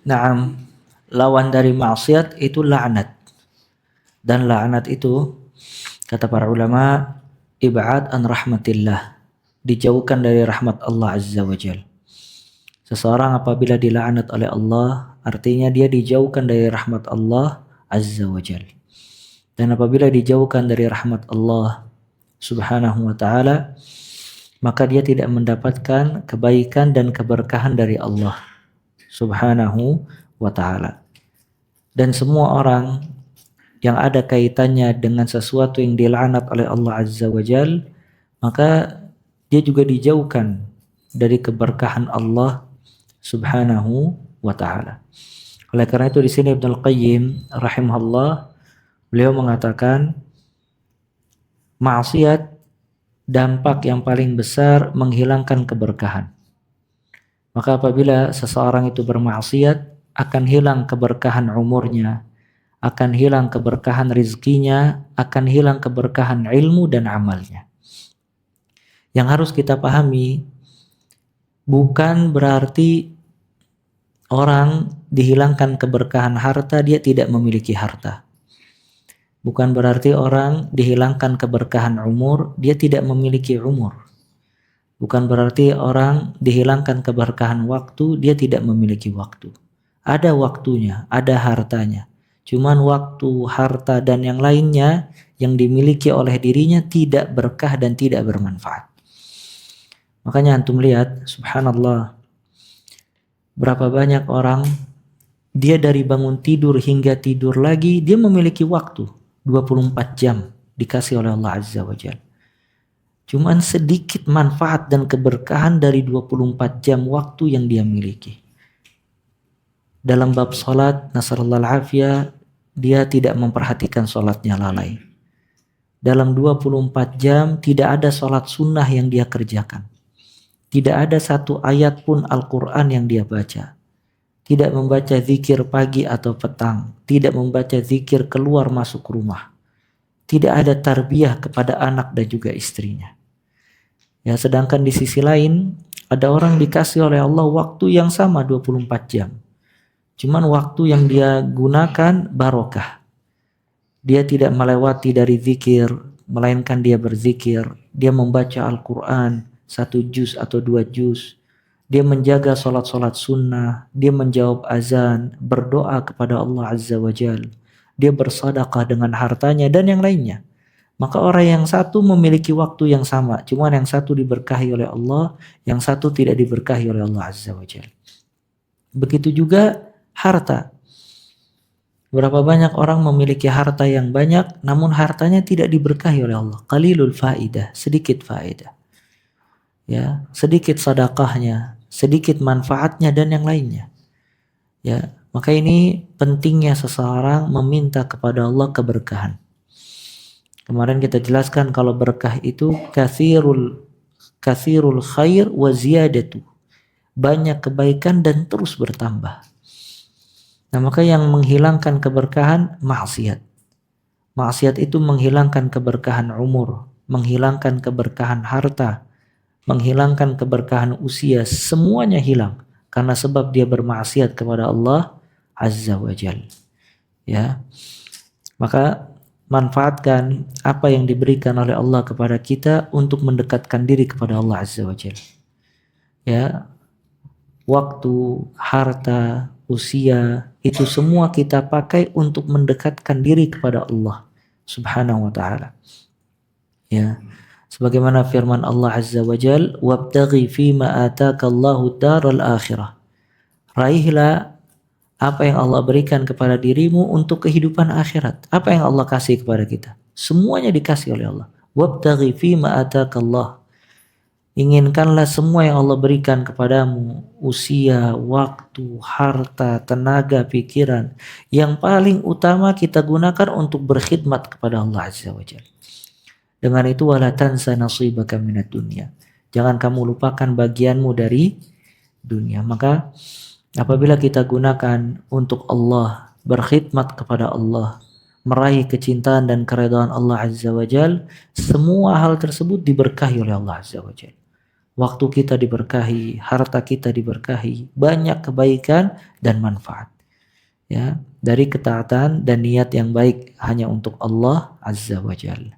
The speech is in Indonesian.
Naam, lawan dari maksiat itu laknat. Dan laknat itu kata para ulama ib'ad an rahmatillah, dijauhkan dari rahmat Allah Azza wa Jal. Seseorang apabila dilaknat oleh Allah, artinya dia dijauhkan dari rahmat Allah Azza wa Jal. Dan apabila dijauhkan dari rahmat Allah Subhanahu wa ta'ala, maka dia tidak mendapatkan kebaikan dan keberkahan dari Allah Subhanahu wa ta'ala. Dan semua orang yang ada kaitannya dengan sesuatu yang dilaknat oleh Allah Azza wa Jal, maka dia juga dijauhkan dari keberkahan Allah Subhanahu wa ta'ala. Oleh karena itu di sini Ibnu Al-Qayyim rahimahullah, beliau mengatakan maksiat dampak yang paling besar menghilangkan keberkahan. Maka apabila seseorang itu bermaksiat, akan hilang keberkahan umurnya, akan hilang keberkahan rizkinya, akan hilang keberkahan ilmu dan amalnya. Yang harus kita pahami, bukan berarti orang dihilangkan keberkahan harta, dia tidak memiliki harta. Bukan berarti orang dihilangkan keberkahan umur, dia tidak memiliki umur. Bukan berarti orang dihilangkan keberkahan waktu, dia tidak memiliki waktu. Ada waktunya, ada hartanya. Cuman waktu, harta, dan yang lainnya yang dimiliki oleh dirinya tidak berkah dan tidak bermanfaat. Makanya antum lihat, subhanallah, berapa banyak orang, dia dari bangun tidur hingga tidur lagi, dia memiliki waktu 24 jam dikasih oleh Allah Azza wa Jalla. Cuman sedikit manfaat dan keberkahan dari 24 jam waktu yang dia miliki. Dalam bab salat, nasallallahu al-afiyah, dia tidak memperhatikan salatnya lalai. Dalam 24 jam tidak ada salat sunnah yang dia kerjakan. Tidak ada satu ayat pun Al-Quran yang dia baca. Tidak membaca zikir pagi atau petang. Tidak membaca zikir keluar masuk rumah. Tidak ada tarbiyah kepada anak dan juga istrinya. Ya, sedangkan di sisi lain ada orang dikasih oleh Allah waktu yang sama 24 jam. Cuman waktu yang dia gunakan barokah. Dia tidak melewati dari zikir, melainkan dia berzikir. Dia membaca Al-Quran 1 juz atau 2 juz. Dia menjaga sholat-sholat sunnah. Dia menjawab azan, berdoa kepada Allah Azza wa Jal. Dia bersedekah dengan hartanya dan yang lainnya. Maka orang yang satu memiliki waktu yang sama, cuman yang satu diberkahi oleh Allah, yang satu tidak diberkahi oleh Allah Azza wa Jalla. Begitu juga harta. Berapa banyak orang memiliki harta yang banyak, namun hartanya tidak diberkahi oleh Allah. Qalilul faidah, sedikit faedah. Ya, sedikit sedekahnya, sedikit manfaatnya dan yang lainnya. Ya, maka ini pentingnya seseorang meminta kepada Allah keberkahan. Kemarin kita jelaskan kalau berkah itu kathirul khair wa ziyadatu. Banyak kebaikan dan terus bertambah. Nah, maka yang menghilangkan keberkahan maksiat. Maksiat itu menghilangkan keberkahan umur, menghilangkan keberkahan harta, menghilangkan keberkahan usia, semuanya hilang karena sebab dia bermaksiat kepada Allah Azza wa Jalla. Ya. Maka manfaatkan apa yang diberikan oleh Allah kepada kita untuk mendekatkan diri kepada Allah Azza wa Jalla. Ya, waktu, harta, usia, itu semua kita pakai untuk mendekatkan diri kepada Allah Subhanahu wa ta'ala. Ya, sebagaimana firman Allah Azza wa Jalla, "Wabtaghi fima ataka Allahu daral akhirah." Raihlah apa yang Allah berikan kepada dirimu untuk kehidupan akhirat. Apa yang Allah kasih kepada kita? Semuanya dikasih oleh Allah. Wabtaghi fima atakallah. Inginkanlah semua yang Allah berikan kepadamu. Usia, waktu, harta, tenaga, pikiran. Yang paling utama kita gunakan untuk berkhidmat kepada Allah Azza wa Jalla. Dengan itu wala tansa nasibaka minad dunya. Jangan kamu lupakan bagianmu dari dunia. Maka apabila kita gunakan untuk Allah, berkhidmat kepada Allah, meraih kecintaan dan keridhaan Allah Azza wa Jal, semua hal tersebut diberkahi oleh Allah Azza wa Jal. waktu kita diberkahi, harta kita diberkahi, banyak kebaikan dan manfaat. Ya, dari ketaatan dan niat yang baik hanya untuk Allah Azza wa Jalla.